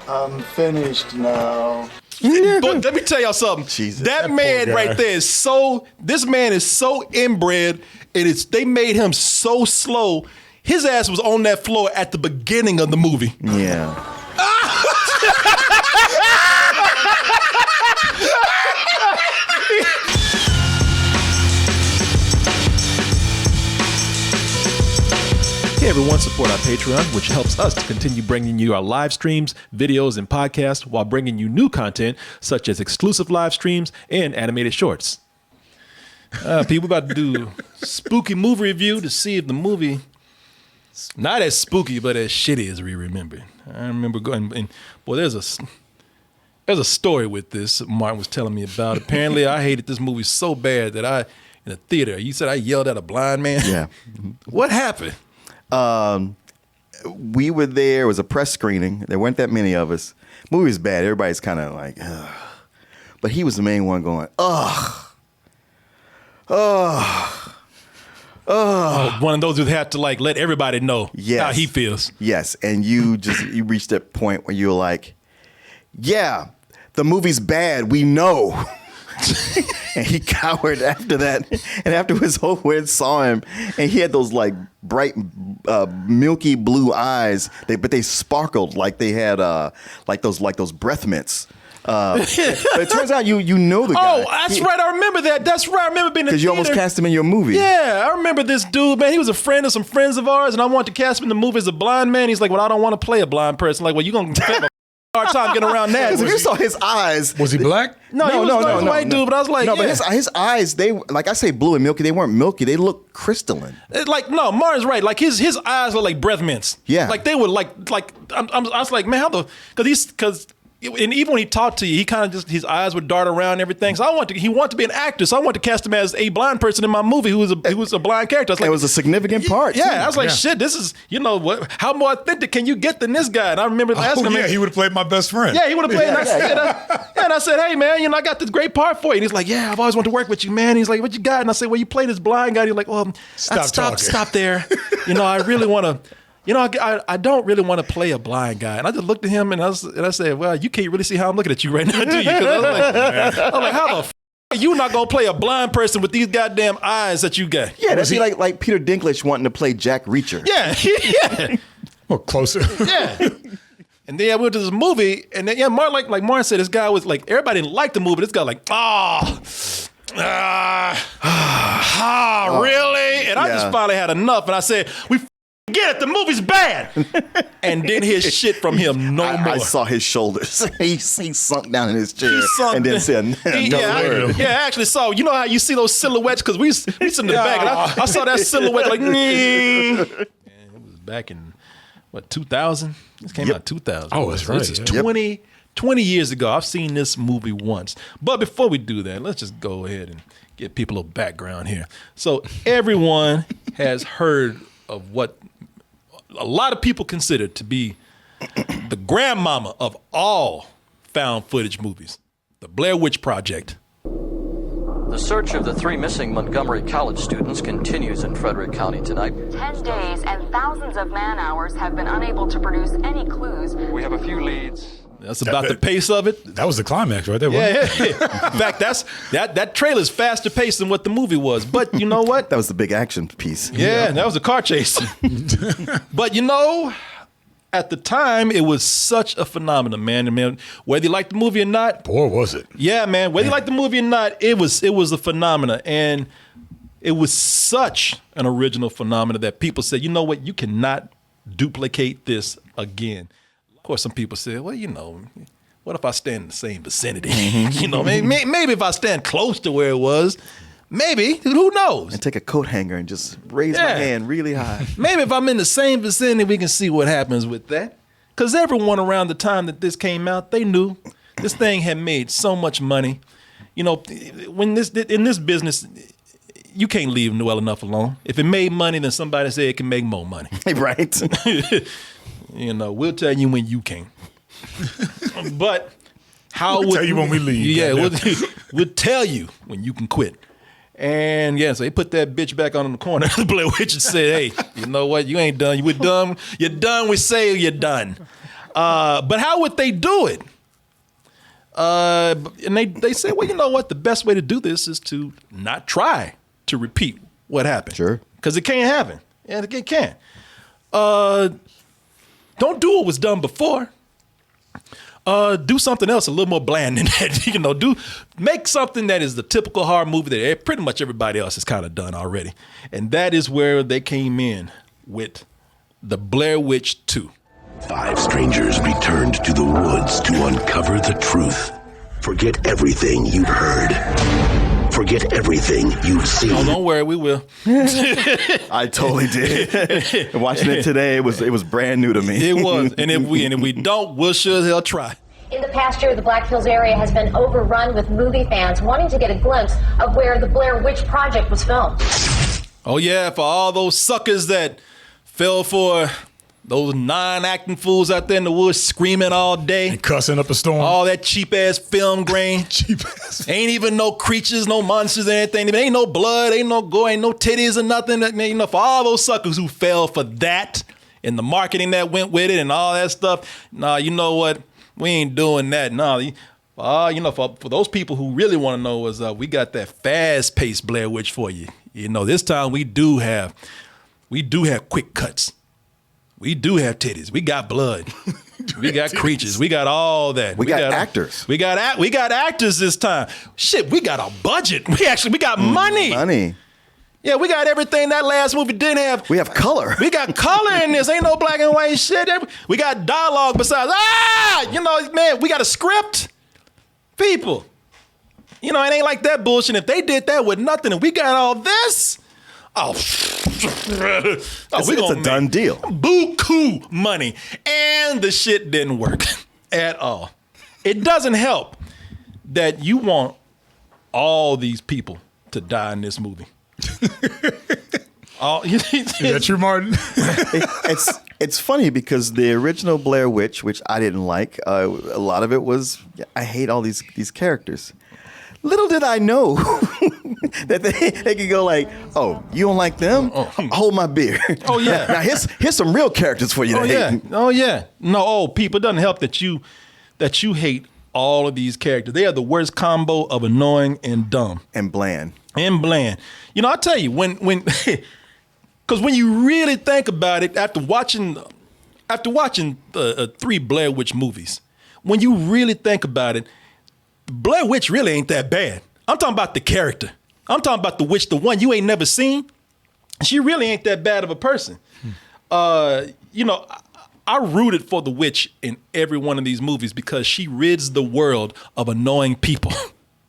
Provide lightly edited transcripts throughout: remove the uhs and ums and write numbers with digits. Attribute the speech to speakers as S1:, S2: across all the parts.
S1: I'm finished now.
S2: But let me tell y'all something.
S3: Jesus,
S2: that man right there is so. This man is so inbred, and they made him so slow. His ass was on that floor at the beginning of the movie.
S3: Yeah.
S4: Hey everyone, support our Patreon, which helps us to continue bringing you our live streams, videos, and podcasts while bringing you new content such as exclusive live streams and animated shorts. People about to do spooky movie review to see if the movie not as spooky but as shitty as we remember. I remember going and boy, there's a story with this Martin was telling me about. Apparently, I hated this movie so bad that in the theater, you said I yelled at a blind man.
S3: Yeah.
S4: What happened?
S3: We were there. It was a press screening. There weren't that many of us. Movie was bad. Everybody's kind of like, ugh. But he was the main one going, ugh. Ugh. Ugh.
S4: One of those who had to like let everybody know how he feels.
S3: Yes. And you reached that point where you were like, yeah, the movie's bad. We know. And he cowered after that. And after his whole friend saw him, and he had those like bright, milky blue eyes, but they sparkled like they had like those breath mints. But it turns out you know the guy.
S4: Oh, that's right. I remember that. That's right. I remember being in the
S3: because you almost cast him in your movie.
S4: Yeah, I remember this dude, man. He was a friend of some friends of ours, and I wanted to cast him in the movie as a blind man. He's like, well, I don't want to play a blind person. Like, well, you're going to have a hard time getting around that.
S3: Because if you saw his eyes.
S5: Was he black?
S4: No, he was a white dude, but I was like,
S3: no,
S4: yeah.
S3: but his eyes, they, like I say blue and milky, they weren't milky. They looked crystalline.
S4: Like, no, Martin's right. Like, his eyes were like breath mints.
S3: Yeah.
S4: Like, they were like I was like, man, how the, because and even when he talked to you, he kind of just, his eyes would dart around and everything. So he wanted to be an actor. So I wanted to cast him as a blind person in my movie who was a blind character. I was like,
S3: it was a significant part.
S4: Yeah,
S3: too.
S4: I was like, shit, this is, you know what? How more authentic can you get than this guy? And I remember asking him.
S5: Yeah, he would have played my best friend.
S4: Yeah, he would have played. And I said, hey man, you know, I got this great part for you. And he's like, yeah, I've always wanted to work with you, man. He's like, what you got? And I said, well, you play this blind guy. And he's like, well, stop there. You know, I really want to. You know, I don't really want to play a blind guy. And I just looked at him and I said, well, you can't really see how I'm looking at you right now, do you? Because I was like, how the f*** are you not going to play a blind person with these goddamn eyes that you got?
S3: Yeah, that'd be like Peter Dinklage wanting to play Jack Reacher.
S4: Yeah, yeah.
S5: Well, closer.
S4: Yeah. And then I went to this movie, and then, yeah, Martin, like Martin said, this guy was like, everybody didn't like the movie. This guy like, really? And I just finally had enough. And I said, get it, the movie's bad. And didn't hear shit from him no more.
S3: I saw his shoulders. he sunk down in his chair and then said no word.
S4: I actually saw, you know how you see those silhouettes? Because we sit in the back, and I saw that silhouette like, and it was back in, what, 2000? This came out in 2000.
S5: Oh, that's right.
S4: This is 20 years ago. I've seen this movie once. But before we do that, let's just go ahead and give people a little background here. So everyone has heard of what a lot of people consider to be the grandmama of all found footage movies, the Blair Witch Project.
S6: The search of the 3 missing Montgomery College students continues in Frederick County tonight.
S7: 10 days and thousands of man-hours have been unable to produce any clues.
S6: We have a few leads.
S4: That's about the pace of it.
S5: That was the climax right there, wasn't it?
S4: Yeah. In fact, that trailer's faster paced than what the movie was. But you know what?
S3: That was the big action piece.
S4: Yeah, that was a car chase. But you know, at the time, it was such a phenomenon, man. I mean, whether you like the movie or not.
S5: Boy, was it.
S4: Yeah, man. Whether you like the movie or not, it was a phenomenon. And it was such an original phenomenon that people said, you know what, you cannot duplicate this again. Of course, some people say, well, you know, what if I stand in the same vicinity? You know, maybe if I stand close to where it was, maybe, who knows?
S3: And take a coat hanger and just raise my hand really high.
S4: Maybe if I'm in the same vicinity, we can see what happens with that. Because everyone around the time that this came out, they knew this thing had made so much money. You know, in this business, you can't leave well enough alone. If it made money, then somebody said it can make more money.
S3: Right.
S4: You know, we'll tell you when you can. But how
S5: we'll tell you when we leave.
S4: Yeah, we'll tell you when you can quit. And yeah, so they put that bitch back on the corner of the Blair Witch and said, hey, you know what? You ain't done. We're done. You're done. We say you're done.
S2: But how would they do it? And they say, well, you know what? The best way to do this is to not try to repeat what happened.
S3: Sure.
S2: Because it can't happen. Yeah, it can't. Don't do what was done before. Do something else a little more bland than that. Make something that is the typical horror movie that pretty much everybody else has kind of done already. And that is where they came in with the Blair Witch 2.
S8: 5 strangers returned to the woods to uncover the truth. Forget everything you've heard. Forget everything you've seen.
S2: Oh, don't worry, we will.
S3: I totally did. Watching it today, it was brand new to me.
S2: It was, and if we don't, we'll sure as hell try.
S9: In the past year, the Black Hills area has been overrun with movie fans wanting to get a glimpse of where the Blair Witch Project was filmed.
S2: Oh yeah, for all those suckers that fell for those non-acting fools out there in the woods screaming all day.
S5: And cussing up a storm.
S2: All that cheap-ass film grain.
S5: Cheap-ass.
S2: Ain't even no creatures, no monsters, anything. Ain't no blood, ain't no gore, ain't no titties or nothing. For all those suckers who fell for that and the marketing that went with it and all that stuff. Nah, you know what? We ain't doing that. Nah, for those people who really want to know is we got that fast-paced Blair Witch for you. This time we do have quick cuts. We do have titties. We got blood. We got creatures. We got all that.
S3: We got actors.
S2: We got actors this time. Shit, we got a budget. We got money.
S3: Money.
S2: Yeah, we got everything that last movie didn't have.
S3: We have color.
S2: We got color in this. Ain't no black and white shit. We got dialogue besides. Man, we got a script. People. It ain't like that bullshit. If they did that with nothing and we got all this,
S3: it's a done deal.
S2: Buku money. And the shit didn't work at all. It doesn't help that you want all these people to die in this movie.
S5: Is that true, Martin?
S3: It's funny because the original Blair Witch, which I didn't like, a lot of it was, I hate all these characters. Little did I know that they could go like, oh, you don't like them? Hold my beer.
S2: Oh, yeah.
S3: Now here's some real characters for you to hate.
S2: Oh, yeah. No, people, it doesn't help that you hate all of these characters. They are the worst combo of annoying and dumb.
S3: And bland.
S2: I'll tell you, when because when you really think about it, after watching 3 Blair Witch movies, when you really think about it, Blair Witch really ain't that bad. I'm talking about the character. I'm talking about the witch, the one you ain't never seen. She really ain't that bad of a person. I rooted for the witch in every one of these movies because she rids the world of annoying people.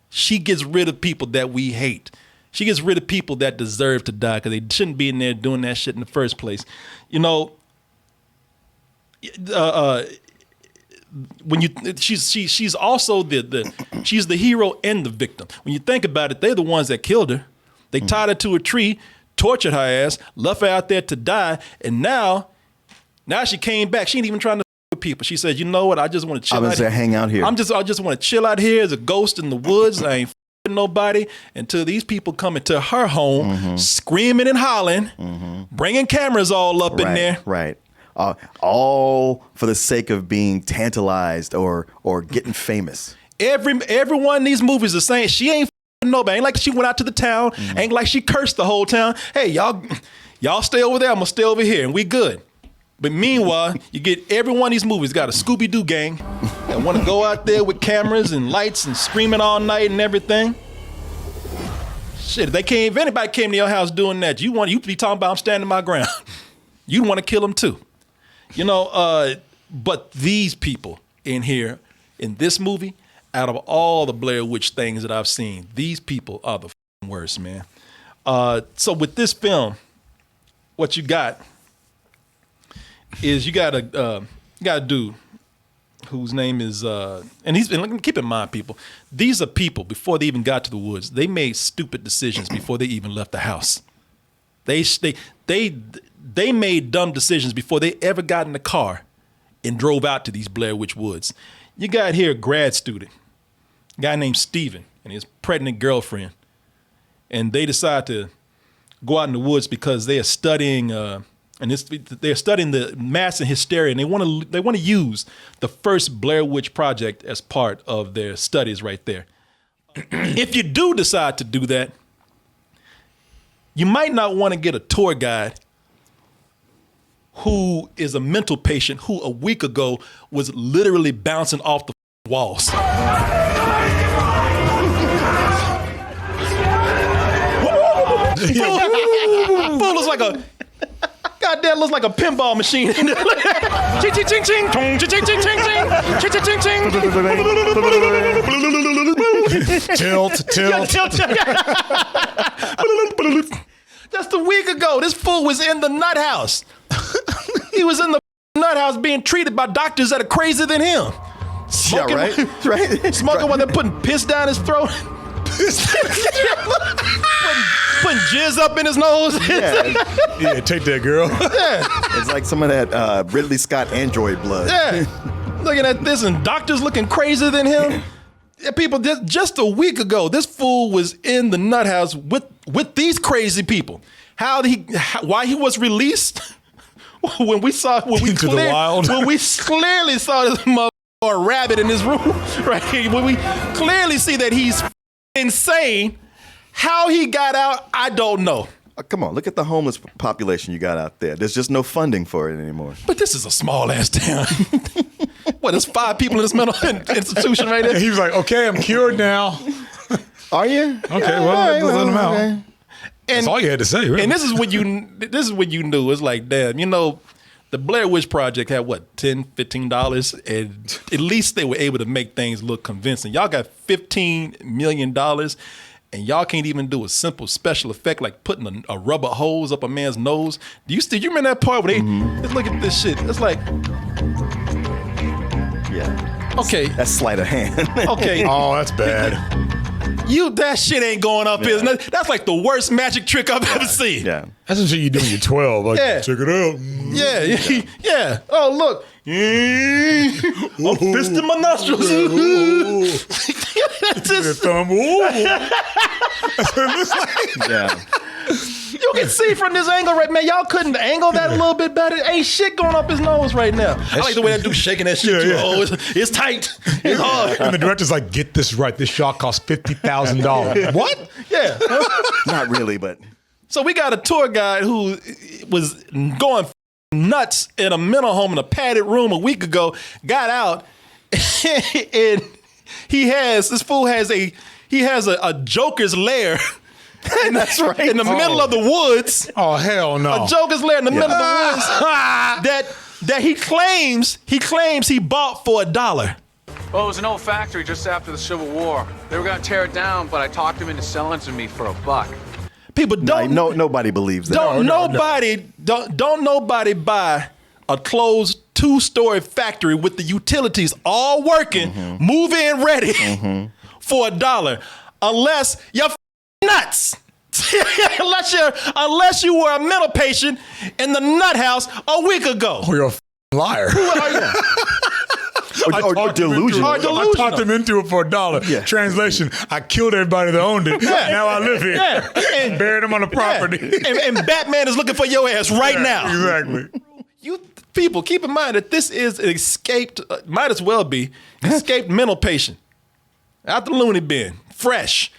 S2: She gets rid of people that we hate. She gets rid of people that deserve to die because they shouldn't be in there doing that shit in the first place. She's also she's the hero and the victim. When you think about it, they're the ones that killed her. They tied her to a tree, tortured her ass, left her out there to die, and now she came back. She ain't even trying to with people. She said, "You know what? I just want to chill out here.
S3: Hang out here.
S2: I just want to chill out here as a ghost in the woods. I ain't nobody until these people come into her home, screaming and hollering, bringing cameras all up in there."
S3: Right. All for the sake of being tantalized or getting famous.
S2: Every one of these movies are saying she ain't nobody. Ain't like she went out to the town. Ain't like she cursed the whole town. Hey, y'all stay over there. I'm gonna stay over here, and we good. But meanwhile, you get every one of these movies got a Scooby-Doo gang that want to go out there with cameras and lights and screaming all night and everything. Shit, if anybody came to your house doing that, you be talking about I'm standing my ground. You'd want to kill them too. But these people in here, in this movie, out of all the Blair Witch things that I've seen, these people are the worst, man. So with this film, what you got is you got a dude whose name is, and keep in mind, people, these are people, before they even got to the woods, they made stupid decisions before they even left the house. They made dumb decisions before they ever got in the car and drove out to these Blair Witch woods. You got here a grad student, a guy named Steven, and his pregnant girlfriend. And they decide to go out in the woods because they are studying and they're studying the mass and hysteria, and they want to use the first Blair Witch Project as part of their studies right there. If you do decide to do that, you might not want to get a tour guide who is a mental patient who a week ago was literally bouncing off the walls. Fool looks like a goddamn looks like a pinball machine. Ching ching ching ching ching ching ching ching ching ching ching.
S5: Tilt.
S2: Just a week ago, this fool was in the nut house. He was in the nut house being treated by doctors that are crazier than him. Smoking,
S3: right.
S2: Smoking while they're putting piss down his throat. putting jizz up in his nose.
S5: Yeah, take that, girl.
S2: Yeah.
S3: It's like some of that Ridley Scott android blood.
S2: Yeah. Looking at this and doctors looking crazier than him. Yeah, people, just a week ago, this fool was in the nut house with these crazy people. Why he was released? When we clearly saw this motherfucker rabbit in his room, right? When we clearly see that he's insane, how he got out, I don't know.
S3: Come on, look at the homeless population you got out there. There's just no funding for it anymore.
S2: But this is a small ass town. What, there's 5 people in this mental institution right there?
S5: He was like, okay, I'm cured now.
S3: Are you?
S5: Okay, well, let him out.
S2: And
S5: that's all you had to say, really.
S2: And this is what you knew. It's like, damn, the Blair Witch Project had what, $10, $15, and at least they were able to make things look convincing. Y'all got $15 million, and y'all can't even do a simple special effect like putting a rubber hose up a man's nose. Do you remember that part where they let's look at this shit? It's like,
S3: yeah,
S2: okay,
S3: that's sleight of hand.
S2: Okay,
S5: oh, that's bad.
S2: That shit ain't going up. Yeah. That's like the worst magic trick I've ever seen.
S3: Yeah,
S5: that's some shit you do when you're 12. Like, check it out.
S2: Yeah. Oh, look. I'm fisting my nostrils.
S5: Thumb. That's what it looks like.
S3: Yeah.
S2: You can see from this angle right, man. Y'all couldn't angle that a little bit better. Ain't shit going up his nose right now. I like the way that dude's shaking that shit too. Oh, it's tight. It's hard.
S5: And the director's like, get this right. This shot cost $50,000. What?
S2: Yeah.
S3: Not really, but.
S2: So we got a tour guide who was going nuts in a mental home in a padded room a week ago, got out, and this fool has a Joker's lair.
S3: That's right.
S2: In the middle of the woods.
S5: Oh, hell no.
S2: A Joker's lair in the middle of the woods that he claims he bought for $1.
S10: Well, it was an old factory just after the Civil War. They were going to tear it down, but I talked them into selling to me for $1.
S2: People
S3: nobody believes that.
S2: Don't nobody buy a closed 2-story factory with the utilities all working, move-in ready for $1, unless you're nuts. unless you were a mental patient in the nut house a week ago.
S5: Oh, you're a liar.
S2: Who are you?
S3: Or delusional.
S5: I talked them into it for $1. Yeah. Translation, I killed everybody that owned it. Yeah. Now I live here. Yeah. And buried them on the property.
S2: Yeah. And Batman is looking for your ass right now.
S5: Exactly.
S2: You people, keep in mind that this is an escaped, might as well be, escaped mental patient. Out the loony bin, fresh.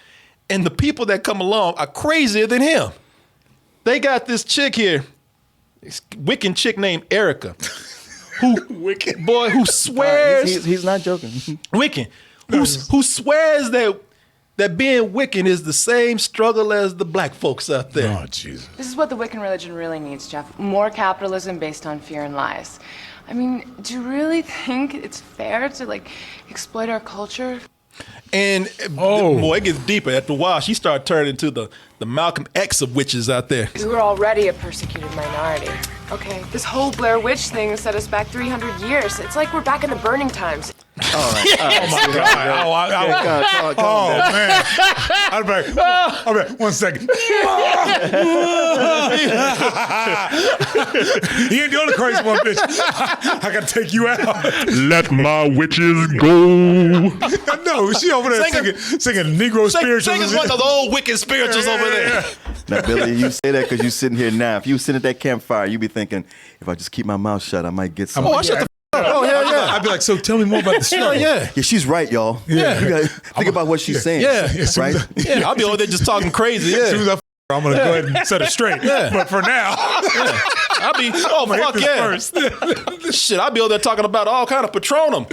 S2: And the people that come along are crazier than him. They got this chick here, this Wiccan chick named Erica. Who swears
S3: he's not joking.
S2: Wiccan, who swears that being Wiccan is the same struggle as the black folks out there.
S5: Oh, Jesus.
S11: This is what the Wiccan religion really needs, Jeff. More capitalism based on fear and lies. I mean, do you really think it's fair to exploit our culture?
S2: And boy, it gets deeper. After a while, she started turning into the Malcolm X of witches out there.
S11: We were already a persecuted minority. Okay, this whole Blair Witch thing set us back 300 years. It's like we're back in the burning times.
S3: All right.
S5: Oh, my God. Oh, man. I'll be back. 1 second. You ain't the only crazy one, bitch. I got to take you out.
S12: Let my witches go.
S5: No, she over there singing Negro spirituals.
S2: Singing one of the old wicked spirituals over there.
S3: Now, Billy, you say that because you sitting here now. If you was sitting at that campfire, you'd be thinking, if I just keep my mouth shut, I might get some.
S2: Oh, I shut the
S5: Oh, hell yeah. I'd be like, so tell me more about the struggle.
S2: Yeah.
S3: Yeah, she's right, y'all.
S5: Yeah.
S3: You gotta think about what she's saying.
S2: Yeah.
S3: Right?
S2: Yeah, I'll be over there just talking crazy.
S5: As soon
S2: Yeah.
S5: as I'm going to go ahead and set it straight. But for now,
S2: I'll be, fuck yeah.
S5: first.
S2: Shit, I'll be over there talking about all kind of Patronum.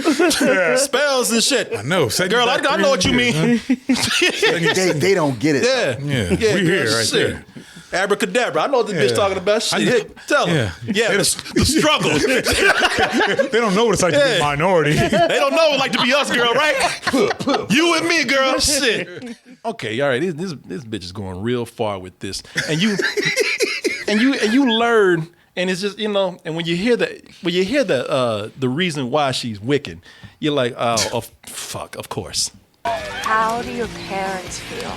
S2: Spells and shit.
S5: I know.
S2: Girl, I know what you mean.
S3: They don't get it.
S2: Yeah.
S5: Yeah. We here right there.
S2: Abracadabra. I know what this bitch talking about. Shit. Tell them. Yeah, the struggle.
S5: They don't know what it's like to be a minority.
S2: They don't know what it's like to be us, girl, right? You and me, girl. Shit. Okay, all right. This bitch is going real far with this. And you learn, and it's just, and when you hear the reason why she's Wiccan, you're like, oh fuck, of course.
S11: How do your parents feel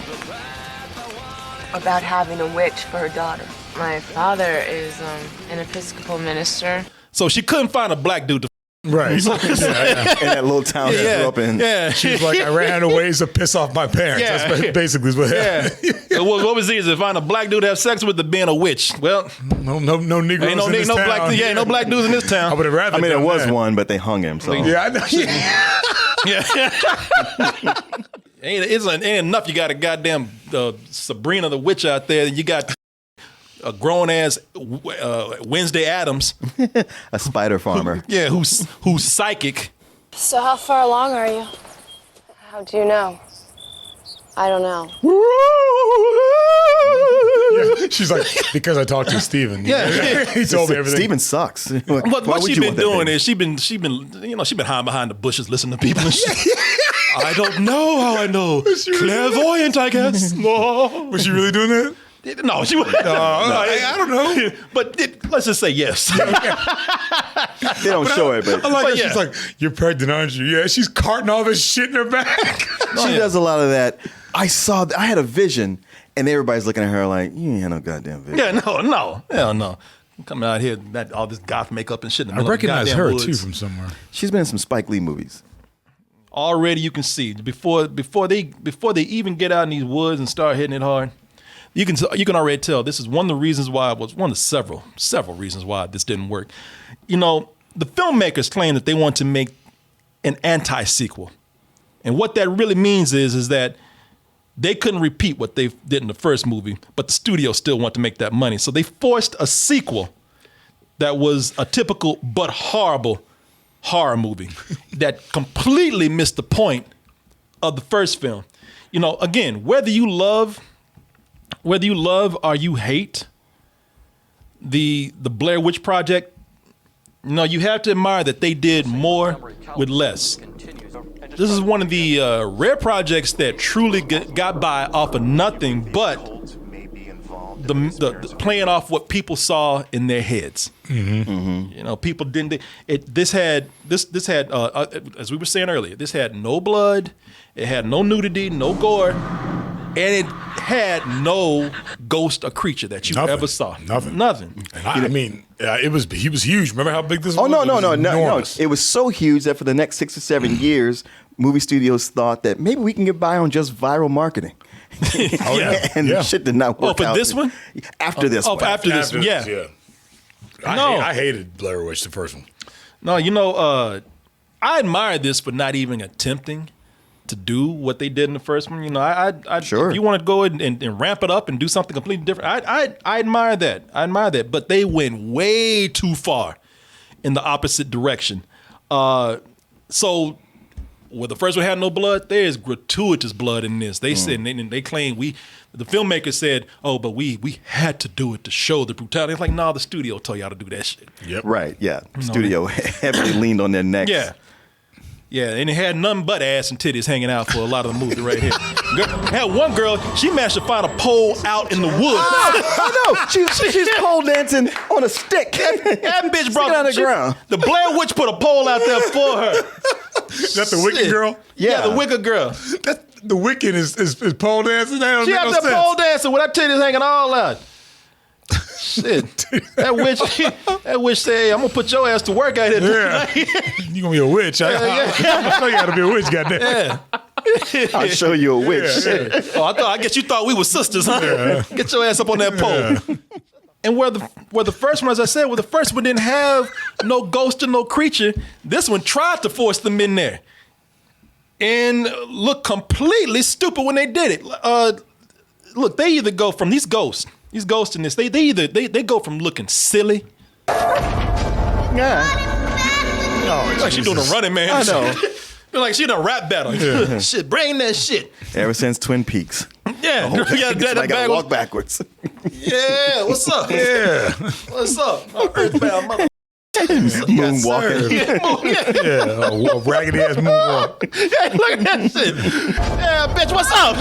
S11: about having a witch for her daughter? My father is an Episcopal minister.
S2: So she couldn't find a black dude to
S5: Right.
S3: In that little town she grew up in.
S2: Yeah.
S5: She's like, I ran out of ways to piss off my parents.
S2: Yeah.
S5: That's basically what happened.
S2: Yeah. What was easier, to find a black dude to have sex with than being a witch? Well,
S5: no Negroes
S2: ain't no
S5: in this town.
S2: ain't no black dudes in this town.
S5: I would have rather.
S3: I mean, there
S5: done
S3: was
S5: that.
S3: one, but they hung him. So
S5: Yeah, I know.
S2: Ain't enough. You got a goddamn Sabrina the witch out there, and you got a grown ass Wednesday Addams,
S3: a spider farmer.
S2: who's psychic.
S13: So how far along are you? How do you know? I don't know.
S5: Yeah, she's like, because I talked to Steven.
S2: Yeah.
S5: He told me everything.
S3: Steven sucks.
S2: What she been doing is she been hiding behind the bushes listening to people and shit. I don't know how I know. Clairvoyant, I guess.
S5: Was she really doing that?
S2: No, she wasn't.
S5: I don't know.
S2: But let's just say yes.
S3: They don't show it, but
S5: I like
S2: But
S5: her. She's like, you're pregnant, aren't you? Yeah, she's carting all this shit in her back.
S3: she does a lot of that. I had a vision, and everybody's looking at her like, you ain't had no goddamn vision.
S2: Yeah, no. Hell no. I'm coming out here, all this goth makeup and shit. In the
S5: I
S2: middle of the
S5: recognize
S2: goddamn
S5: her
S2: woods.
S5: too from somewhere.
S3: She's been in some Spike Lee movies.
S2: Already you can see before they even get out in these woods and start hitting it hard. You can already tell this is one of the reasons why one of several reasons why this didn't work. The filmmakers claim that they want to make an anti-sequel. And what that really means is that they couldn't repeat what they did in the first movie, but the studio still want to make that money. So they forced a sequel that was a typical but horrible horror movie that completely missed the point of the first film. Again, whether you love or you hate the Blair Witch Project, you have to admire that they did more with less. This is one of the rare projects that truly got by off of nothing but the playing off what people saw in their heads. Mm-hmm. People didn't. This had as we were saying earlier. This had no blood. It had no nudity, no gore, and it had no ghost or creature that you ever saw. Nothing.
S5: And he was huge. Remember how big this was?
S3: No. It was so huge that for the next 6 or 7 years, movie studios thought that maybe we can get by on just viral marketing. Shit did not work out.
S2: For this one?
S3: After this one.
S2: After this one, yeah.
S5: I hated Blair Witch, the first one.
S2: No, I admire this for not even attempting to do what they did in the first one.
S3: Sure.
S2: If you want to go and ramp it up and do something completely different, I admire that. But they went way too far in the opposite direction. So where the first one had no blood, there is gratuitous blood in this. They said, and they claim the filmmaker said, but we had to do it to show the brutality. It's like, the studio told y'all to do that shit.
S5: Yep.
S3: Right, yeah. Studio heavily leaned on their necks.
S2: Yeah. Yeah, and it had nothing but ass and titties hanging out for a lot of the movie right here. Had one girl, she managed to find a pole out in the woods.
S3: I know. She's pole dancing on a stick.
S2: That bitch brought
S3: on the ground.
S2: The Blair Witch put a pole out there for her.
S5: Is that the Wiccan girl?
S2: Yeah, the Wicca girl.
S5: The Wiccan is pole dancing.
S2: She out there pole dancing with her titties hanging all out. Shit. That witch said, hey, I'm going to put your ass to work out here.
S5: Yeah. You going to be a witch. I know you got to be a witch, goddamn.
S2: Yeah.
S3: I'll show you a witch.
S2: Oh, I guess you thought we were sisters, huh? Yeah. Get your ass up on that pole. Yeah. And where the first one, as I said, where the first one didn't have no ghost or no creature, this one tried to force them in there. And looked completely stupid when they did it. Look, they either go from these ghosts in this, they go from looking silly.
S3: Yeah.
S2: Oh, like she doing a Running Man.
S3: I know.
S2: Like she done rap battle. Yeah. Shit, bring that shit.
S3: Ever since Twin Peaks.
S2: Yeah, that
S3: I gotta walk backwards.
S2: Yeah, what's up? Yeah, what's up? Earthbound mother.
S3: Moonwalking.
S5: Yeah, a raggedy ass moonwalk.
S2: Yeah, look at that shit. Yeah, bitch, what's up?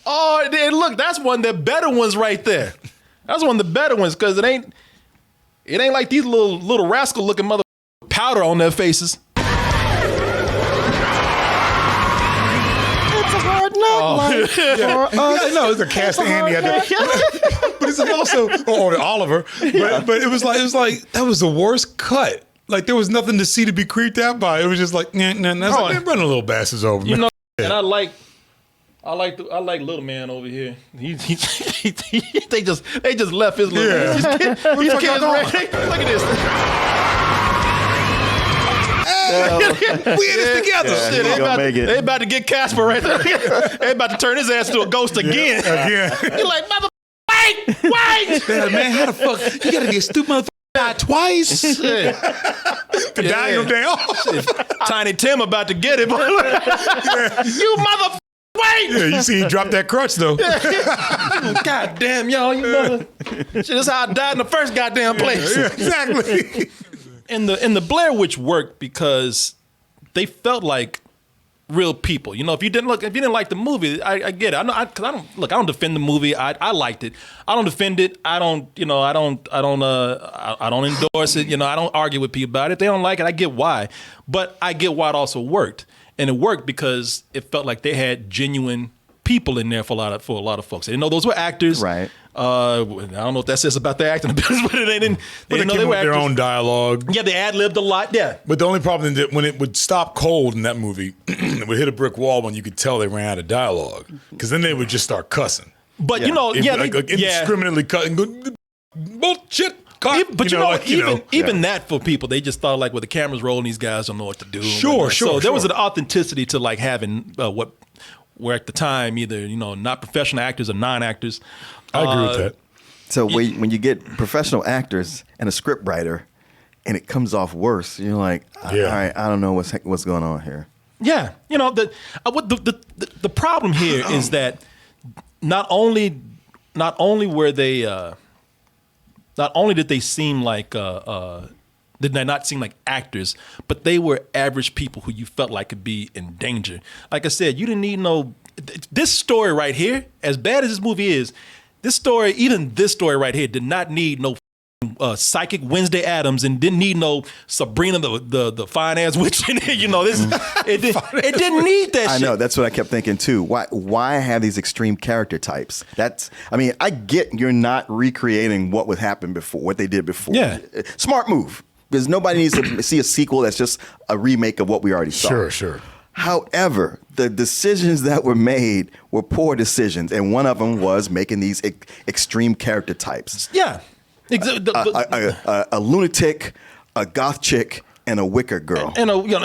S2: Oh, then look, that's one of the better ones right there. That's one of the better ones because it ain't like these little rascal looking mother powder on their faces.
S5: No, it's a cast Andy. But it's also Oliver. But it was like that was the worst cut. Like there was nothing to see to be creeped out by. It was just like nah. That's like, man, run a little bastards over.
S2: You know, and I like little man over here. They just left his little man. These kids ready. Look at this. We in this together.
S3: Yeah,
S2: Shit, they about to get Casper right there. They about to turn his ass to a ghost again. You're like, mother, wait.
S5: Yeah, man, how the fuck? You gotta be a stupid motherfucker. Die twice.
S2: Shit.
S5: To die your day off.
S2: Tiny Tim about to get it. You mother. Wait!
S5: Yeah, you see he dropped that crutch though.
S2: God damn, y'all, you mother. Shit, that's how I died in the first goddamn place.
S5: Yeah, exactly.
S2: And the Blair Witch worked because they felt like real people. You know, if you didn't like the movie, I get it. I don't defend the movie. I liked it. I don't defend it. I don't endorse it. You know, I don't argue with people about it. If they don't like it, I get why. But I get why it also worked. And it worked because it felt like they had genuine people in there for a lot of folks. They didn't know those were actors.
S3: Right.
S2: I don't know what that says about their acting abilities, but they didn't know they were actors.
S5: Their own dialogue.
S2: Yeah, they ad-libbed a lot. Yeah.
S5: But the only problem is that when it would stop cold in that movie, it would hit a brick wall when you could tell they ran out of dialogue. Because then they would just start cussing.
S2: But you know,
S5: indiscriminately cutting. Bullshit.
S2: Even that for people, they just thought like, well, the camera's rolling, these guys don't know what to do.
S5: Sure.
S2: So there was an authenticity to like having what were at the time either not professional actors or non-actors.
S5: I agree with that.
S3: So when you get professional actors and a script writer, and it comes off worse, you're like, all right, I don't know what's going on here.
S2: Yeah, the problem here is that not only were they. Not only did they seem like did they not seem like actors, but they were average people who you felt like could be in danger. Like I said, you didn't need this story right here, as bad as this movie is, this story right here did not need no psychic Wednesday Addams and didn't need no Sabrina the fine ass witch in here. It didn't need that shit.
S3: I know, that's what I kept thinking too. Why have these extreme character types? I get you're not recreating what would happen before, what they did before.
S2: Yeah.
S3: Smart move. Because nobody needs to see a sequel that's just a remake of what we already saw.
S5: Sure.
S3: However, the decisions that were made were poor decisions, and one of them was making these extreme character types.
S2: Yeah.
S3: A lunatic, a goth chick, and a wicker girl.
S2: And a
S5: Wiccan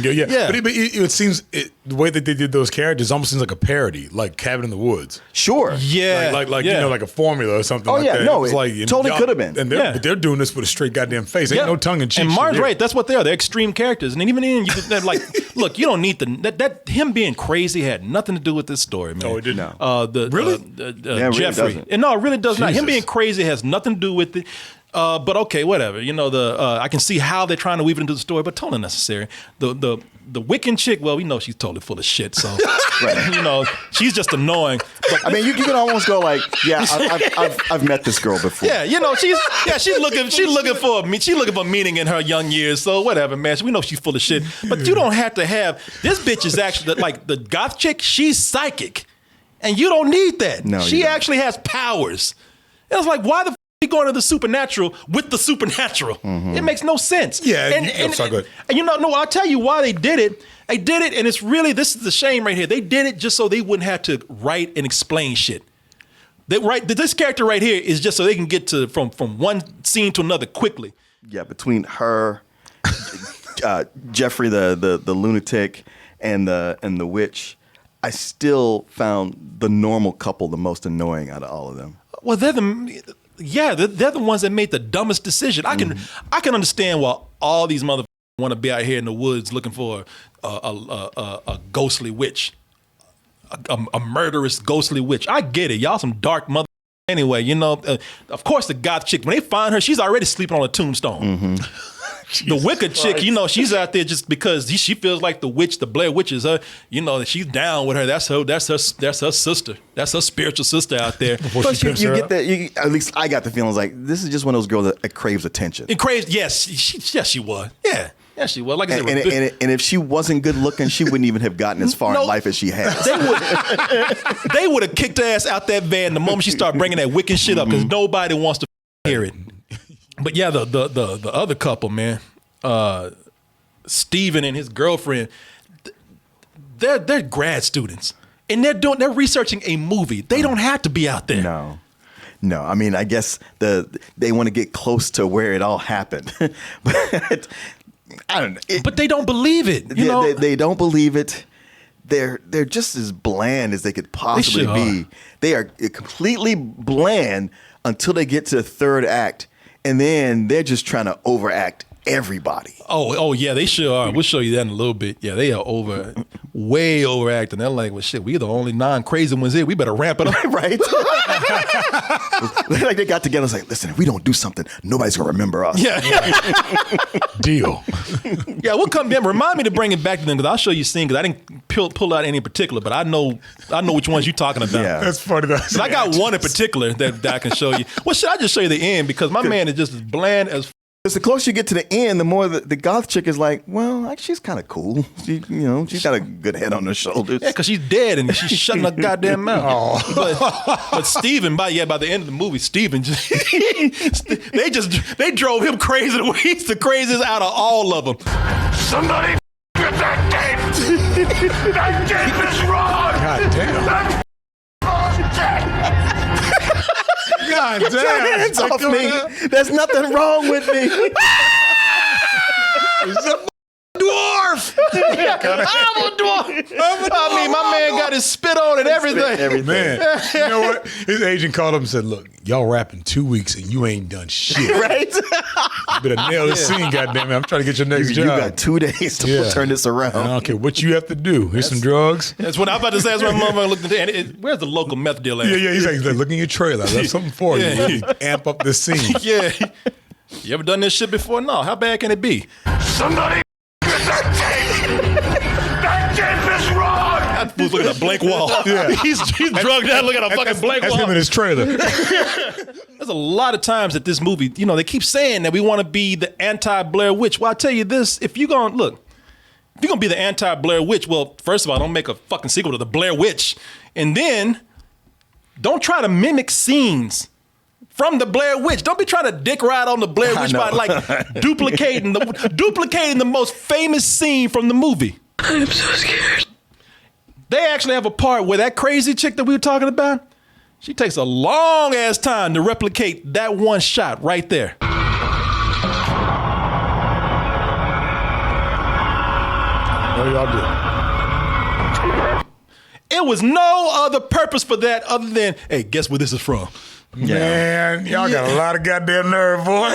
S5: girl,
S2: yeah.
S5: But it seems the way that they did those characters almost seems like a parody, like Cabin in the Woods.
S3: Sure.
S2: Yeah.
S5: Like like a formula or something.
S3: Oh
S5: like
S3: yeah,
S5: that.
S3: no,
S5: it like,
S3: totally could have been.
S5: And they're doing this with a straight goddamn face. Ain't no tongue in cheek.
S2: And Martin's
S5: shit
S2: right. That's what they are. They're extreme characters. And even then, you could look. You don't need that. Him being crazy had nothing to do with this story, man.
S5: Oh, it didn't.
S2: Really? Jeffrey.
S3: Really
S2: no, it really does not. Him
S5: Jesus.
S2: being crazy has nothing to do with it. But okay, whatever. I can see how they're trying to weave it into the story, but totally necessary. The Wiccan chick, well, we know she's totally full of shit. So, right. She's just annoying. But,
S3: you can almost go like, yeah, I've met this girl before.
S2: Yeah, she's looking for meaning in her young years. So whatever, man. We know she's full of shit. But you don't have to have this bitch is actually like the goth chick. She's psychic, and you don't need that.
S3: No,
S2: she actually has powers. And it's like, why the going to the supernatural with the supernatural? It makes no sense.
S5: Yeah, and so good.
S2: And I'll tell you why they did it. They did it, and it's really, this is the shame right here. They did it just so they wouldn't have to write and explain shit. This character right here is just so they can get to from one scene to another quickly.
S3: Yeah, between her, Jeffrey the lunatic, and the witch, I still found the normal couple the most annoying out of all of them.
S2: Well, they're the ones that made the dumbest decision. I can understand why all these motherfuckers want to be out here in the woods looking for a ghostly witch, a murderous ghostly witch. I get it. Y'all some dark mother. Anyway, of course the goth chick, when they find her, she's already sleeping on a tombstone. The wicked chick, she's out there just because she feels like the witch, the Blair Witch is her, she's down with her. That's her sister. That's her spiritual sister out there.
S3: Plus, you get that. At least I got the feelings like this is just one of those girls that craves attention.
S2: It craves. Yes, she was. Yeah. Yeah, she was. Like I said,
S3: and if she wasn't good looking, she wouldn't even have gotten as far in life as she has.
S2: They would have kicked her ass out that van the moment she started bringing that wicked shit up because nobody wants to hear it. But yeah, the other couple, man, Steven and his girlfriend, they're grad students and they're researching a movie. They don't have to be out there.
S3: No. I mean, I guess they want to get close to where it all happened, but. I don't know.
S2: But they don't believe it.
S3: They don't believe it. They're just as bland as they could possibly be. They are completely bland until they get to the third act, and then they're just trying to overact everybody.
S2: Oh yeah, they sure are. We'll show you that in a little bit. Yeah, they are way overacting. They're like, well, shit, we're the only non-crazy ones here. We better ramp it up.
S3: Right? Like they got together and was like, listen, if we don't do something, nobody's going to remember us.
S2: Yeah.
S5: Deal.
S2: Yeah, we'll come back. Remind me to bring it back to them because I'll show you scene because I didn't pull out any in particular, but I know which ones you're talking about.
S3: Yeah.
S5: That's funny. Because
S2: I got one in particular that I can show you. Well, should I just show you the end because my man is just as bland as
S3: Because the closer you get to the end, the more the goth chick is like, well, like, she's kind of cool. She's got a good head on her shoulders.
S2: Yeah, because she's dead and she's shutting her goddamn mouth. But Steven, by the end of the movie, Steven they drove him crazy. He's the craziest out of all of them.
S8: Somebody get that tape! That tape is wrong!
S5: God damn.
S8: That
S5: God
S3: Get your hands off me. There's nothing wrong with me.
S5: He's a dwarf.
S2: I'm a dwarf. I mean, my man got his spit on and everything.
S5: Man, you know what? His agent called him and said, look, y'all rapping 2 weeks and you ain't done shit.
S3: Right?
S5: You better nail this scene, goddammit. I'm trying to get your next job.
S3: You got 2 days to turn this around.
S5: I don't care what you have to do. Here's some drugs.
S2: That's what I'm about to say. That's what my mother looked at. Where's the local meth dealer at?
S5: Yeah. He's like, look in your trailer. I have something for you. You need to amp up this scene.
S2: Yeah. You ever done this shit before? No. How bad can it be?
S8: Somebody get that tape! That tape is wrong!
S2: That fool's looking at a blank wall.
S5: Yeah.
S2: He's drugged out looking at a fucking blank
S5: That's
S2: wall.
S5: him in his trailer.
S2: There's a lot of times that this movie, they keep saying that we want to be the anti-Blair Witch. Well, I tell you this, if you're going to be the anti-Blair Witch, well, first of all, don't make a fucking sequel to the Blair Witch. And then don't try to mimic scenes from the Blair Witch. Don't be trying to dick ride on the Blair Witch by duplicating the most famous scene from the movie.
S13: I'm so scared.
S2: They actually have a part where that crazy chick that we were talking about, she takes a long ass time to replicate that one shot right there.
S5: No, y'all did.
S2: It was no other purpose for that other than, hey, guess where this is from?
S5: Man, y'all got a lot of goddamn nerve, boy.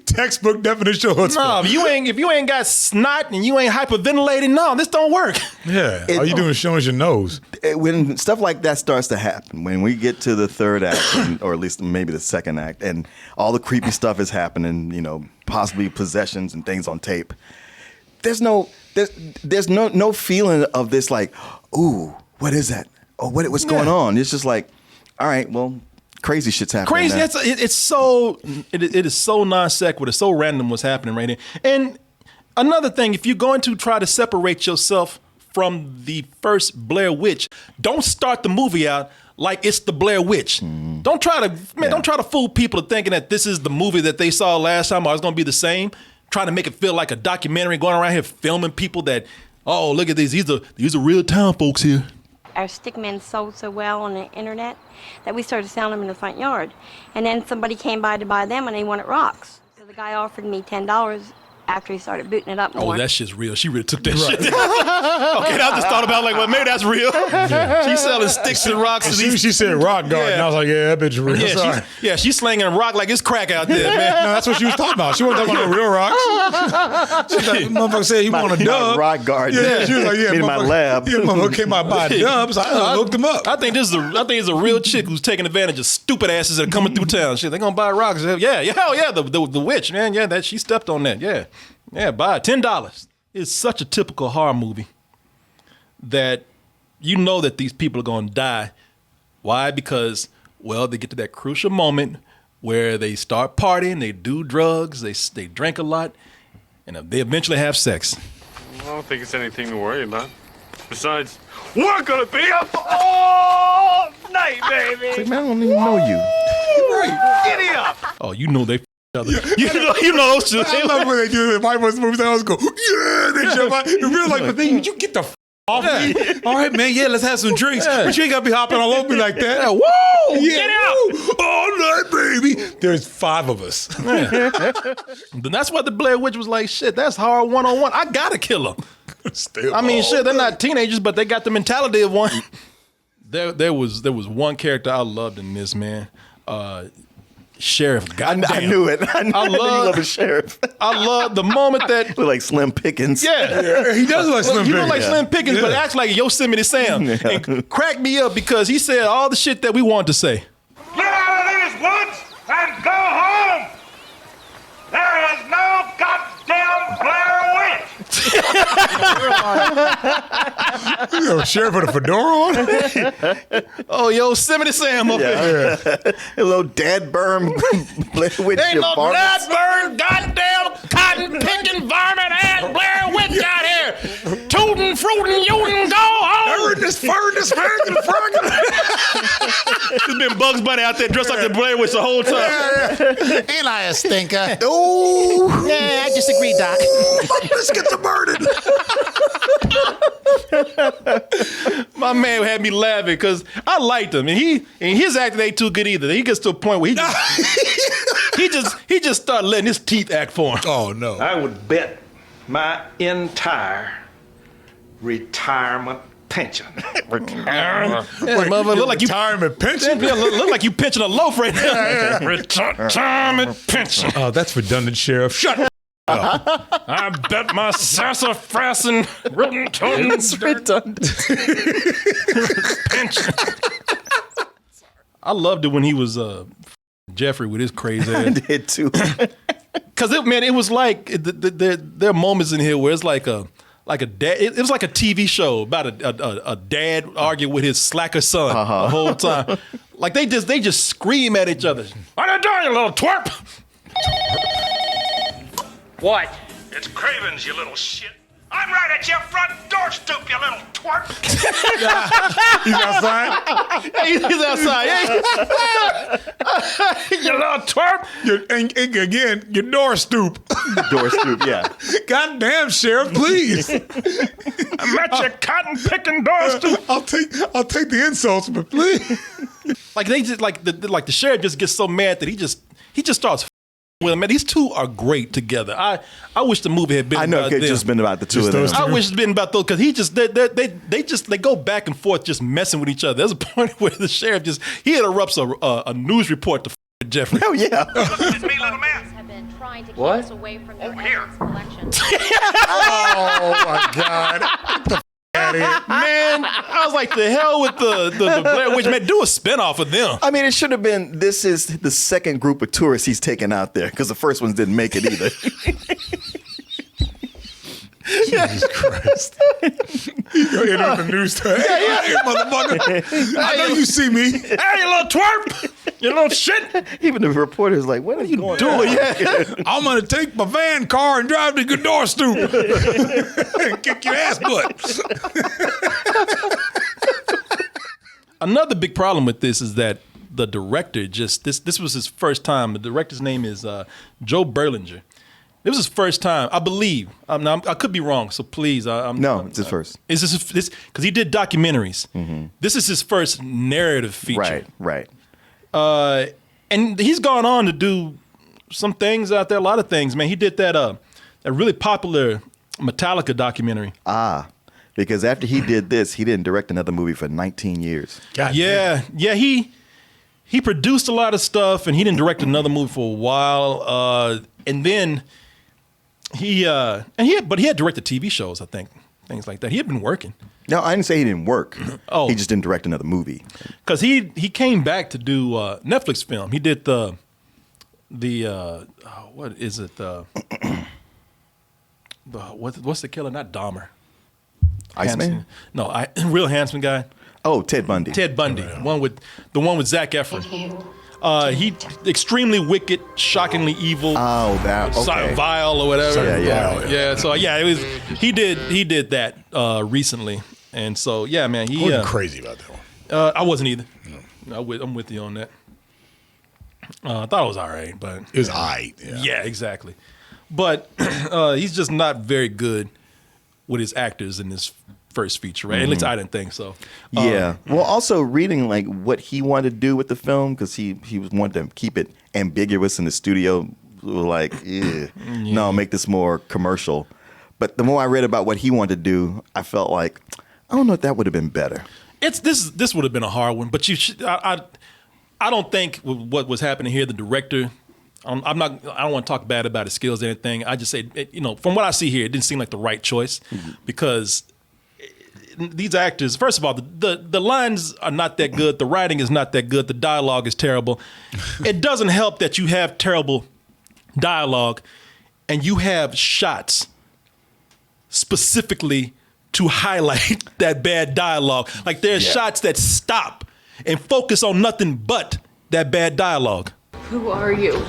S5: Textbook definition of chutzpah.
S2: No, if you ain't got snot and you ain't hyperventilating, no, this don't work.
S5: Yeah, all you doing is showing us your nose.
S3: When stuff like that starts to happen, when we get to the third act, or at least maybe the second act, and all the creepy stuff is happening, possibly possessions and things on tape, there's no feeling of this like, ooh, what is that? Oh, what's going on? It's just like, all right, well, crazy shit's happening.
S2: Crazy. It is so non sequitur, so random what's happening right here. And another thing, if you're going to try to separate yourself from the first Blair Witch, don't start the movie out like it's the Blair Witch. Don't Don't try to fool people to thinking that this is the movie that they saw last time or it's going to be the same. Trying to make it feel like a documentary, going around here filming people that, oh, look at these. These are real town folks here.
S14: Our stickmen sold so well on the internet that we started selling them in the front yard. And then somebody came by to buy them and they wanted rocks. So the guy offered me $10 after he started booting it up more.
S2: Oh, that shit's real. She really took that shit. Okay, I just thought about well, maybe that's real. Yeah. She's selling sticks and rocks.
S5: She said rock garden. And I was like, yeah, that bitch is real.
S2: She's slinging rock like it's crack out there, man.
S5: No, that's what she was talking about. She wasn't talking about no real rocks. She's like, motherfucker said he wanted a dub.
S3: Rock garden.
S5: Yeah, she was like, yeah,
S3: in my lab.
S5: Yeah, motherfucker came out by dubs. I looked them up.
S2: I think it's a real chick who's taking advantage of stupid asses that are coming through town. Shit, they gonna buy rocks. Yeah, hell yeah, the witch, man. Yeah, that she stepped on that. Yeah. Yeah, buy it. $10. It's such a typical horror movie that you know that these people are going to die. Why? Because, well, they get to that crucial moment where they start partying, they do drugs, they drink a lot, and they eventually have sex.
S12: I don't think it's anything to worry about. Besides, we're going to be up all night, baby.
S3: It's like, man, I don't even know you.
S12: Right. Giddy up.
S2: Oh, you know they other. You know those two.
S5: I love when they do the white boys movies. They always go, yeah, they jump out. You're really like, but then you get the off me. All right, man, yeah, let's have some drinks. But you ain't got to be hopping all over me like that.
S2: Yeah, whoa,
S5: get out. All night, baby. There's 5 of us.
S2: Then that's what the Blair Witch was like, shit, that's horror 101. I got to kill them. I mean, shit, they're not teenagers, but they got the mentality of one. There was one character I loved in this, man. Sheriff, goddamn.
S3: I knew it. I love the sheriff.
S2: I love the moment that
S3: look like Slim Pickens.
S2: Yeah,
S5: he does look like Slim Pickens.
S2: You look like Slim Pickens, but acts like Yosemite Sam. Yeah. And cracked me up because he said all the shit that we wanted to say.
S15: Get out of these woods and go home. There is no goddamn Blair Witch.
S5: Sheriff with a fedora on.
S2: Oh, Yosemite Sam up here.
S3: A little dad burn Blair Witch.
S2: Ain't no dad burn, goddamn cotton picking varmint ass Blair Witch out here. Tootin', fruitin', yootin', go home.
S5: Furnace, hanging, froggy.
S2: There's been Bugs Bunny out there dressed like the Blair Witch the whole time.
S16: Ain't I a stinker?
S3: Oh,
S16: yeah, I disagree, Doc.
S5: Let's get to burning.
S2: My man had me laughing because I liked him, and his acting ain't too good either. He gets to a point where he just started letting his teeth act for him.
S5: Oh no!
S17: I would bet my entire retirement pension.
S2: Retirement look like
S5: retirement pension.
S2: Look like you pinching a loaf right now. Retirement pension.
S5: Oh, that's redundant, Sheriff. Shut up.
S2: I bet my sassafras and
S3: it's redundant.
S2: pension. I loved it when he was Jeffrey with his crazy ass.
S3: I did too.
S2: Because it was like there are moments in here where it's like a dad. It was like a TV show about a dad arguing with his slacker son the whole time. Like they just scream at each other. What are you doing, you little twerp?
S15: What? It's Cravens, you little shit. I'm right at your front door, stoop, you little twerp.
S5: He's outside?
S2: He's outside. You little twerp.
S5: Again, your door stoop.
S3: Door stoop, yeah.
S5: Goddamn, Sheriff, please.
S2: I'm at your cotton picking door stoop.
S5: I'll take the insults, but please.
S2: Like they just like the sheriff just gets so mad that he just starts with him. Man, these two are great together. I wish the movie had been.
S3: I know
S2: about
S3: it's
S2: them.
S3: just been about the two of them.
S2: I wish it's been about those because they go back and forth just messing with each other. There's a point where the sheriff he interrupts a news report to Jeffrey.
S3: Oh yeah.
S15: It's me, little man.
S9: Have been trying to keep
S15: What?
S9: us away from their
S15: Over here.
S9: collection.
S5: Oh my God. Get the out of here.
S2: Man, I was like, the hell with the Blair Witch. Man, do a spinoff of them.
S3: I mean, it should have been. This is the second group of tourists he's taken out there because the first ones didn't make it either.
S5: Jesus Christ. You go hit on the news time. Hey, motherfucker. I know you see me.
S2: Hey, you little twerp. You little shit.
S3: Even the reporter's like, what are you doing?
S2: Yeah.
S5: I'm going to take my van car and drive to your door stoop and kick your ass butt.
S2: Another big problem with this is that the director just this was his first time. The director's name is Joe Berlinger. It was his first time, I believe. I could be wrong, so please.
S3: No, it's his first.
S2: Is this because he did documentaries? Mm-hmm. This is his first narrative feature.
S3: Right.
S2: And he's gone on to do some things out there, a lot of things. Man, he did that a really popular Metallica documentary.
S3: Because after he did this, he didn't direct another movie for 19 years.
S5: God
S2: yeah. He produced a lot of stuff, and he didn't direct another movie for a while. And then he had directed TV shows, I think, things like that. He had been working.
S3: No, I didn't say he didn't work. He just didn't direct another movie.
S2: Because he came back to do Netflix film. He did the what is it? What's the killer? Not Dahmer.
S3: Iceman?
S2: No, real handsome guy.
S3: Oh, Ted Bundy.
S2: Ted Bundy, the one with Zac Efron. He extremely wicked, shockingly evil.
S3: Oh, that okay.
S2: Vile or whatever.
S3: Yeah.
S2: So it was he did that recently, and so yeah, man, he
S5: wasn't crazy about that one.
S2: I wasn't either. No. I'm with you on that. I thought it was all right, but
S5: it was all right.
S2: Yeah, exactly. But he's just not very good with his actors in this first feature, right? At least I didn't think so.
S3: Yeah. Well, also reading like what he wanted to do with the film, because he was wanting to keep it ambiguous in the studio, like, no, make this more commercial. But the more I read about what he wanted to do, I felt like, I don't know if that would have been better.
S2: This would have been a hard one, but I don't think what was happening here, the director, I don't want to talk bad about his skills or anything. I just say, from what I see here, it didn't seem like the right choice because these actors, first of all, the lines are not that good. The writing is not that good. The dialogue is terrible. It doesn't help that you have terrible dialogue and you have shots specifically to highlight that bad dialogue. Like there's shots that stop and focus on nothing but that bad dialogue.
S11: Who are you?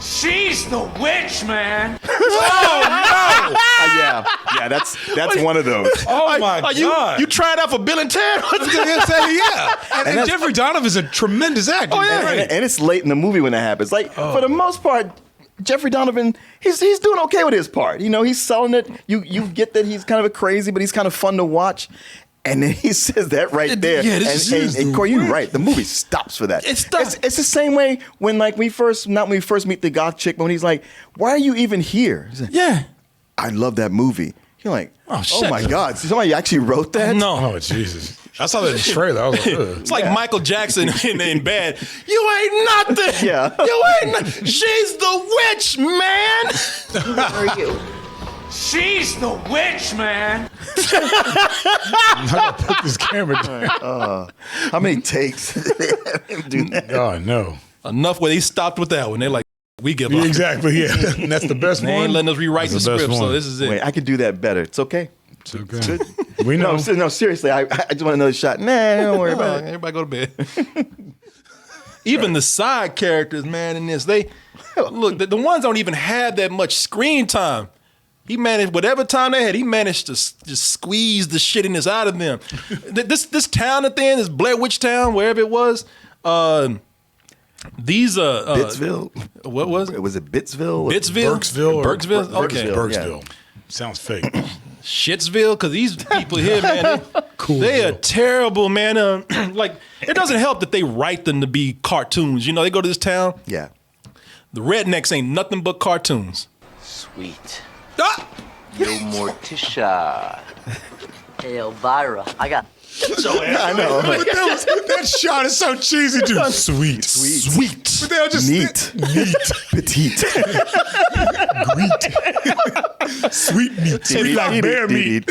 S15: She's the witch, man.
S5: Oh no!
S3: Yeah, that's one of those.
S5: Oh my God!
S2: You tried out for Bill and Ted?
S5: And Jeffrey Donovan's a tremendous actor.
S3: Oh yeah, and it's late in the movie when that happens. Like for the most part, Jeffrey Donovan, he's doing okay with his part. He's selling it. You get that he's kind of a crazy, but he's kind of fun to watch. And then he says that right there.
S2: Yeah,
S3: and Corey, you're right. The movie stops for that.
S2: It stops.
S3: It's the same way when not when we first meet the goth chick, but when he's like, why are you even here? He's like,
S2: yeah.
S3: I love that movie. You're like, oh my God. Somebody actually wrote that?
S2: No.
S5: Oh, Jesus. I saw that in the trailer. I was like, ugh.
S2: It's like Michael Jackson in Bad. You ain't nothing.
S3: Yeah.
S2: You ain't nothing. She's the witch, man.
S11: Who are you?
S15: She's the witch, man.
S5: I'm not gonna put this camera down.
S3: How many takes did they have him do that?
S5: God, no.
S2: Enough where they stopped with that one. They're like, we give up.
S5: Exactly, yeah. And that's the best
S2: They
S5: one.
S2: ain't letting us rewrite
S5: That's
S2: the
S5: the best
S2: script, so
S5: one.
S2: this is it.
S3: Wait, I could do that better. It's okay.
S5: It's okay. We
S3: No,
S5: know.
S3: seriously. I just want another shot. Nah, don't worry about it.
S2: Everybody go to bed. Even the side characters, man, in this, the ones don't even have that much screen time. He managed, whatever time they had, he managed to just squeeze the shittiness out of them. This town at the end, this Blair Witch town, wherever it was,
S3: Bitsville.
S2: What was it?
S3: Was it Bitsville?
S2: Burksville? Okay.
S5: Burksville. Sounds fake.
S2: Shitsville, because these people here, man, they are terrible, man. Like, it doesn't help that they write them to be cartoons. They go to this town.
S3: Yeah.
S2: The rednecks ain't nothing but cartoons.
S18: Sweet.
S2: Ah!
S18: Yo, Morticia. Hey, Elvira. I got...
S3: I know.
S5: But that shot is so cheesy, dude. Sweet. But they'll just...
S3: Neat. Petite.
S5: Greet. Sweet meat. Sweet like bear meat.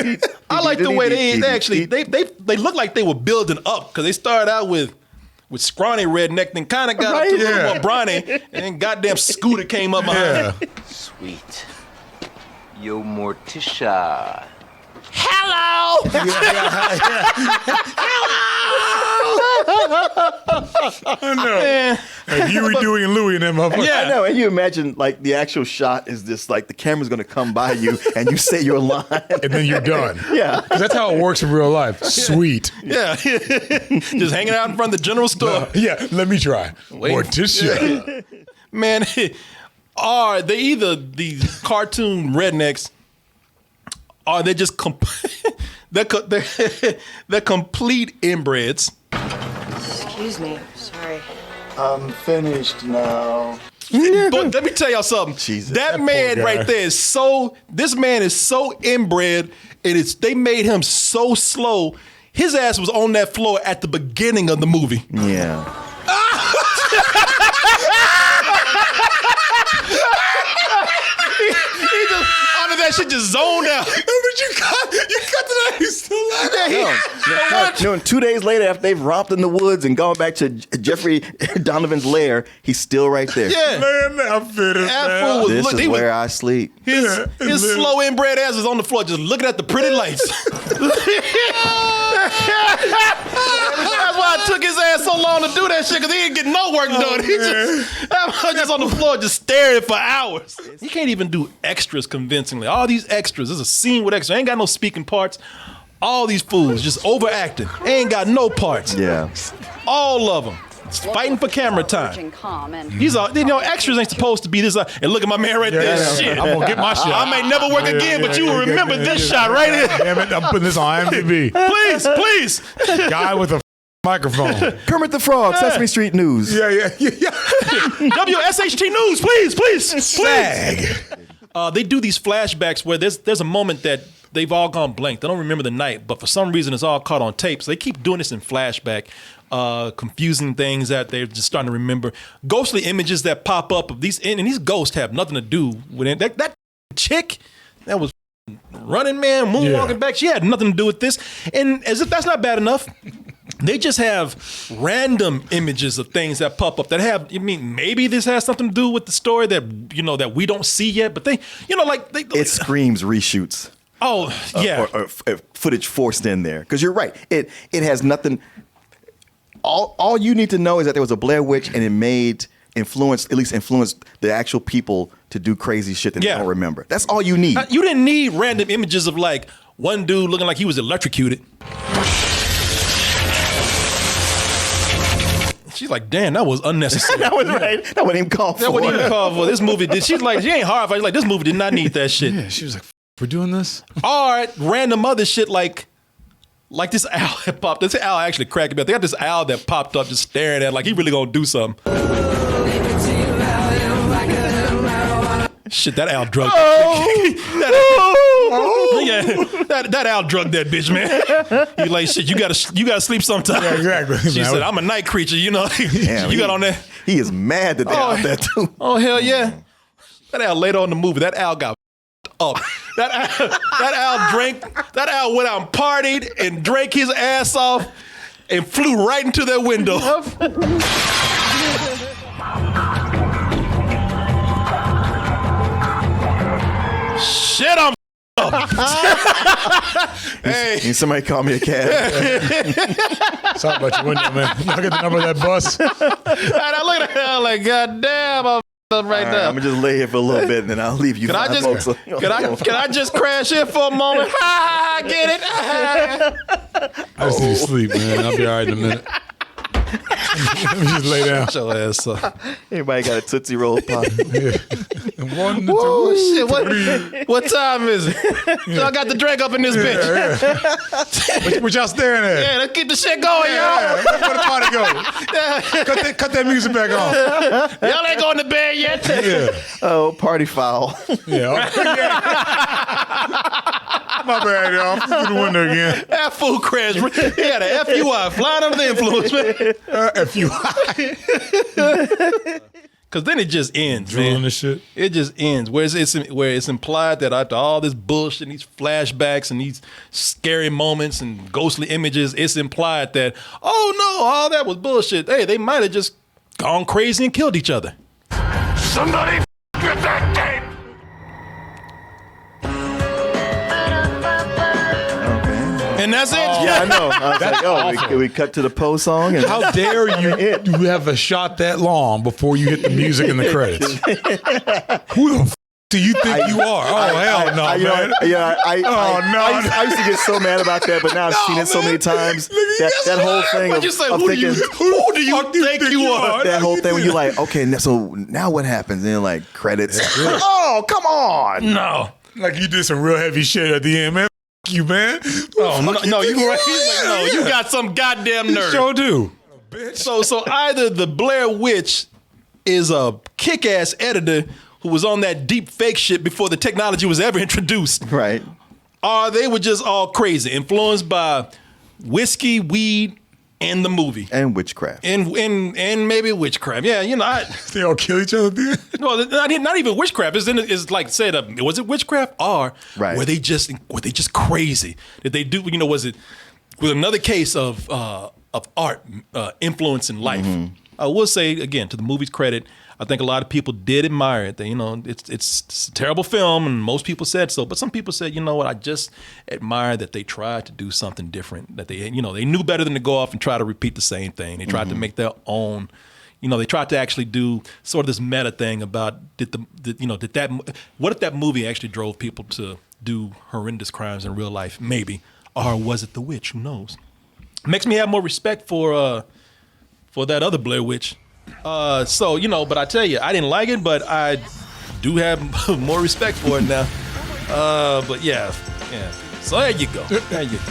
S2: I like the way they actually, they look like they were building up, because they started out with scrawny redneck, then kind of got up to a little more brawny, and then goddamn Scooter came up behind.
S18: Sweet. Yo, Morticia.
S16: Hello.
S5: I know. Like Huey, Dewey, and Louie and them motherfuckers.
S3: I know. And you imagine like the actual shot is this like the camera's gonna come by you and you say your line
S5: and then you're done.
S3: Yeah.
S5: Because that's how it works in real life. Sweet.
S2: Yeah. Just hanging out in front of the general store.
S5: Yeah, let me try. Morticia.
S2: Man, are they either these cartoon rednecks or they just they're complete inbreds.
S11: Excuse me. Sorry.
S1: I'm finished now.
S2: But let me tell y'all something. That man right there is this man is so inbred, and they made him so slow. His ass was on that floor at the beginning of the movie.
S3: Yeah.
S2: He just under that shit just zoned out.
S5: But you cut to that. He's still alive.
S3: No, and 2 days later, after they've romped in the woods and gone back to Jeffrey Donovan's lair, he's still right there.
S2: Yeah.
S5: Man, I'm finished.
S3: This is where I sleep.
S2: His slow inbred ass is on the floor just looking at the pretty lights. That's why it took his ass so long to do that shit, because he didn't get no work done. He just on the floor just staring for hours. He can't even do extras convincingly. All these extras. There's a scene with extras. Ain't got no speaking parts. All these fools just overacting. Ain't got no parts.
S3: Yeah.
S2: All of them. Fighting for camera time. These are, extras ain't supposed to be this. And look at my man right there. Shit.
S5: I'm gonna get my shot.
S2: I may never work again, but you will remember this shot right here.
S5: Damn it, I'm putting this on IMDb.
S2: Please.
S5: Guy with a microphone.
S3: Kermit the Frog, Sesame Street News.
S5: Yeah.
S2: WSHT News, please.
S5: Flag.
S2: They do these flashbacks where there's a moment that they've all gone blank. They don't remember the night, but for some reason it's all caught on tape. So they keep doing this in flashback. Confusing things that they're just starting to remember. Ghostly images that pop up of these, and these ghosts have nothing to do with it. That chick that was running, man, moonwalking back, she had nothing to do with this. And as if that's not bad enough, they just have random images of things that pop up that have, maybe this has something to do with the story that, that we don't see yet, but it
S3: screams reshoots.
S2: Oh, yeah.
S3: Or footage forced in there. Because you're right. It has nothing. All you need to know is that there was a Blair Witch and it influenced the actual people to do crazy shit that they don't remember. That's all you need.
S2: You didn't need random images of like one dude looking like he was electrocuted. She's like, damn, that was unnecessary.
S3: That was right. That wasn't even called for.
S2: That wasn't even called for. This movie she ain't horrified. She's like, this movie did not need that shit.
S5: Yeah, she was like, we're doing this?
S2: All right, random other shit like this owl that popped. This owl actually cracked me up. They got this owl that popped up just staring at like he really gonna do something. Shit, that owl drugged. That owl drugged that bitch, man. He like, shit, you gotta sleep sometime.
S5: Yeah, exactly.
S2: She said, I'm a night creature,
S3: Damn,
S2: you got on that.
S3: He is mad that they out there too.
S2: Oh, hell yeah. That owl later on in the movie, that owl got up. That owl went out and partied and drank his ass off and flew right into their window. Shit, I'm up. Hey.
S3: Need somebody call me a cab.
S5: Sorry about your window, man. I'll get the number of that bus.
S2: And I look at the owl like, God damn, I'm up right now.
S3: I'm gonna just lay here for a little bit and then I'll leave you.
S2: Can I just crash here for a moment? Get it?
S5: I just need to sleep, man. I'll be all right in a minute. Let me just lay down.
S2: Shut your ass up.
S3: Everybody got a Tootsie Roll pop.
S5: Yeah. One,
S2: whoa,
S5: two,
S2: shit. What time is it? So I got the drink up in this bitch.
S5: Yeah. What y'all staring at?
S2: Yeah, let's keep the shit going, y'all.
S5: Where the party go? Cut that music back on.
S2: Y'all ain't going to bed yet.
S5: Yeah.
S3: Oh, party foul.
S5: Yeah. My bad, y'all. Through the window again.
S2: That fool crashed. He had an FUI, flying under the influence, man.
S5: FUI.
S2: Because then it just ends,
S5: Drilling
S2: man.
S5: this shit.
S2: It just ends. Where it's implied that after all this bullshit and these flashbacks and these scary moments and ghostly images, it's implied that, oh no, all that was bullshit. Hey, they might have just gone crazy and killed each other.
S15: Somebody get that tape!
S2: And that's it.
S3: Yeah, I know. I was
S5: That's
S3: like,
S5: awful.
S3: we cut to the Poe song. And
S5: How dare you have a shot that long before you hit the music and the credits? Who the do you think you are? Oh, hell no, man.
S3: I used to get so mad about that, but now I've seen it so many times. That whole thing of,
S2: You say,
S3: of
S2: who do
S3: thinking,
S2: you think you are?
S3: that whole thing when you're like, okay, so now what happens? And then like credits. Oh, come on.
S2: No.
S5: Like you did some real heavy shit at the end, man. F you, man.
S2: Oh, no, you right. He's like, no, you got some goddamn nerve.
S5: Sure do.
S2: So either the Blair Witch is a kick-ass editor who was on that deep fake shit before the technology was ever introduced.
S3: Right.
S2: Or they were just all crazy, influenced by whiskey, weed, and the movie.
S3: And witchcraft.
S2: And maybe witchcraft. Yeah, you know.
S5: They all kill each other then?
S2: No, not even witchcraft. It's like said, was it witchcraft? Or were they just crazy? Did they do, was it with another case of art influencing life?
S3: Mm-hmm.
S2: I will say, again, to the movie's credit, I think a lot of people did admire it. They, it's a terrible film, and most people said so. But some people said, you know what, I just admire that they tried to do something different. That they knew better than to go off and try to repeat the same thing. They tried to make their own. They tried to actually do sort of this meta thing about what if that movie actually drove people to do horrendous crimes in real life? Maybe, or was it the witch? Who knows? Makes me have more respect for that other Blair Witch. But I tell you, I didn't like it, but I do have more respect for it now. But yeah. So there you go. There you go.